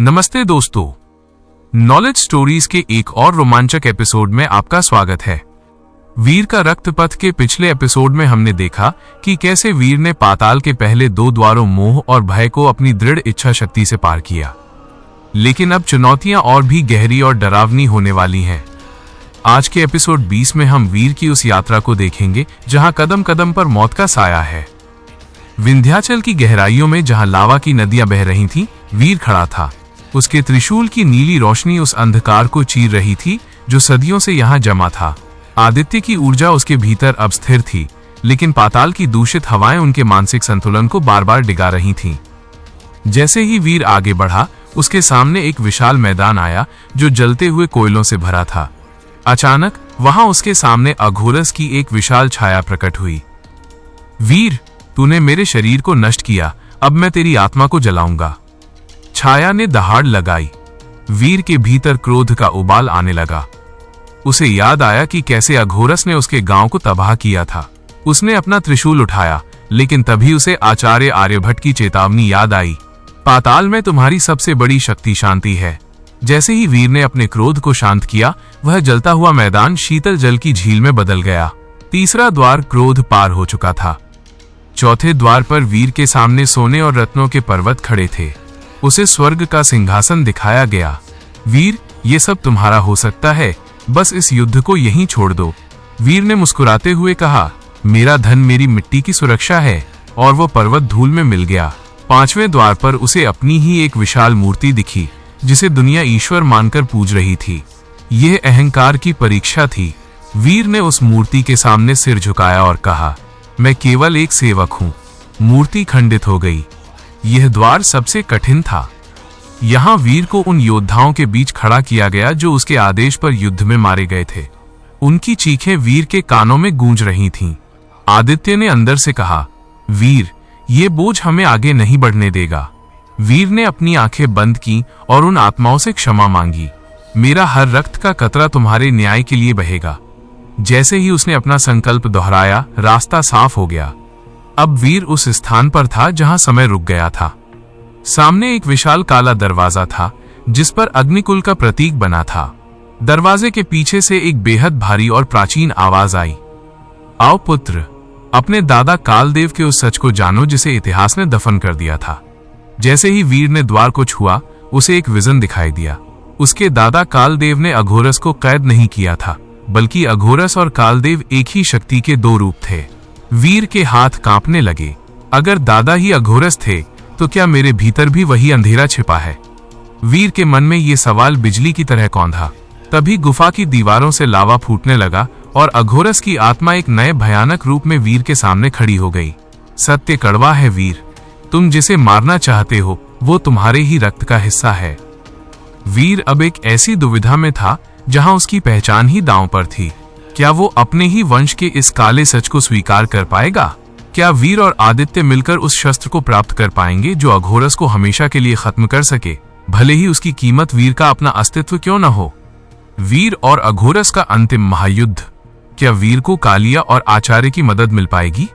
नमस्ते दोस्तों, knowledge stories के एक और रोमांचक एपिसोड में आपका स्वागत है। वीर का रक्तपथ के पिछले एपिसोड में हमने देखा कि कैसे वीर ने पाताल के पहले 2 द्वारों मोह और भय को अपनी दृढ़ इच्छा शक्ति से पार किया। लेकिन अब चुनौतियां और भी गहरी और डरावनी होने वाली हैं। आज के एपिसोड 20 में हम वीर की उस यात्रा को देखेंगे जहां कदम कदम पर मौत का साया है। विंध्याचल की गहराइयों में जहां लावा की नदियां बह रही थीं, वीर खड़ा था। उसके त्रिशूल की नीली रोशनी उस अंधकार को चीर रही थी जो सदियों से यहाँ जमा था। आदित्य की ऊर्जा उसके भीतर अब स्थिर थी, लेकिन पाताल की दूषित हवाएं उनके मानसिक संतुलन को बार बार डिगा रही थीं। जैसे ही वीर आगे बढ़ा, उसके सामने एक विशाल मैदान आया जो जलते हुए कोयलों से भरा था। अचानक वहां उसके सामने अघोरस की एक विशाल छाया प्रकट हुई। वीर, तूने मेरे शरीर को नष्ट किया, अब मैं तेरी आत्मा को जलाऊंगा। छाया ने दहाड़ लगाई। वीर के भीतर क्रोध का उबाल आने लगा। उसे याद आया कि कैसे अघोरस ने उसके गांव को तबाह किया था। उसने अपना त्रिशूल उठाया, लेकिन तभी उसे आचार्य आर्यभट्ट की चेतावनी याद आई। पाताल में तुम्हारी सबसे बड़ी शक्ति शांति है। जैसे ही वीर ने अपने क्रोध को शांत किया, वह जलता हुआ मैदान शीतल जल की झील में बदल गया। तीसरा द्वार क्रोध पार हो चुका था। चौथे द्वार पर वीर के सामने सोने और रत्नों के पर्वत खड़े थे। उसे स्वर्ग का सिंहासन दिखाया गया। वीर, ये सब तुम्हारा हो सकता है, बस इस युद्ध को यहीं छोड़ दो। वीर ने मुस्कुराते हुए कहा, मेरा धन मेरी मिट्टी की सुरक्षा है, और वो पर्वत धूल में मिल गया। 5वें द्वार पर उसे अपनी ही एक विशाल मूर्ति दिखी, जिसे दुनिया ईश्वर मानकर पूज रही थी। यह अहंकार की परीक्षा थी। वीर ने उस मूर्ति के सामने सिर झुकाया और कहा, मैं केवल एक सेवक हूं। मूर्ति खंडित हो गई। यह द्वार सबसे कठिन था। यहां वीर को उन योद्धाओं के बीच खड़ा किया गया जो उसके आदेश पर युद्ध में मारे गए थे। उनकी चीखें वीर के कानों में गूंज रही थीं। आदित्य ने अंदर से कहा, वीर, ये बोझ हमें आगे नहीं बढ़ने देगा। वीर ने अपनी आंखें बंद की और उन आत्माओं से क्षमा मांगी। मेरा हर रक्त का कतरा तुम्हारे न्याय के लिए बहेगा। जैसे ही उसने अपना संकल्प दोहराया, रास्ता साफ हो गया। अब वीर उस स्थान पर था जहां समय रुक गया था। सामने एक विशाल काला दरवाजा था, जिस पर अग्निकुल का प्रतीक बना था। दरवाजे के पीछे से एक बेहद भारी और प्राचीन आवाज आई, आओ पुत्र, अपने दादा कालदेव के उस सच को जानो जिसे इतिहास ने दफन कर दिया था। जैसे ही वीर ने द्वार को छुआ, उसे एक विजन दिखाई दिया। उसके दादा कालदेव ने अघोरस को कैद नहीं किया था, बल्कि अघोरस और कालदेव एक ही शक्ति के 2 रूप थे। वीर के हाथ कांपने लगे। अगर दादा ही अघोरस थे, तो क्या मेरे भीतर भी वही अंधेरा छिपा है? वीर के मन में ये सवाल बिजली की तरह कौंधा। तभी गुफा की दीवारों से लावा फूटने लगा और अघोरस की आत्मा एक नए भयानक रूप में वीर के सामने खड़ी हो गई। सत्य कड़वा है वीर, तुम जिसे मारना चाहते हो वो तुम्हारे ही रक्त का हिस्सा है। वीर अब एक ऐसी दुविधा में था जहां उसकी पहचान ही दांव पर थी। क्या वो अपने ही वंश के इस काले सच को स्वीकार कर पाएगा? क्या वीर और आदित्य मिलकर उस शस्त्र को प्राप्त कर पाएंगे जो अघोरस को हमेशा के लिए खत्म कर सके, भले ही उसकी कीमत वीर का अपना अस्तित्व क्यों न हो? वीर और अघोरस का अंतिम महायुद्ध। क्या वीर को कालिया और आचार्य की मदद मिल पाएगी?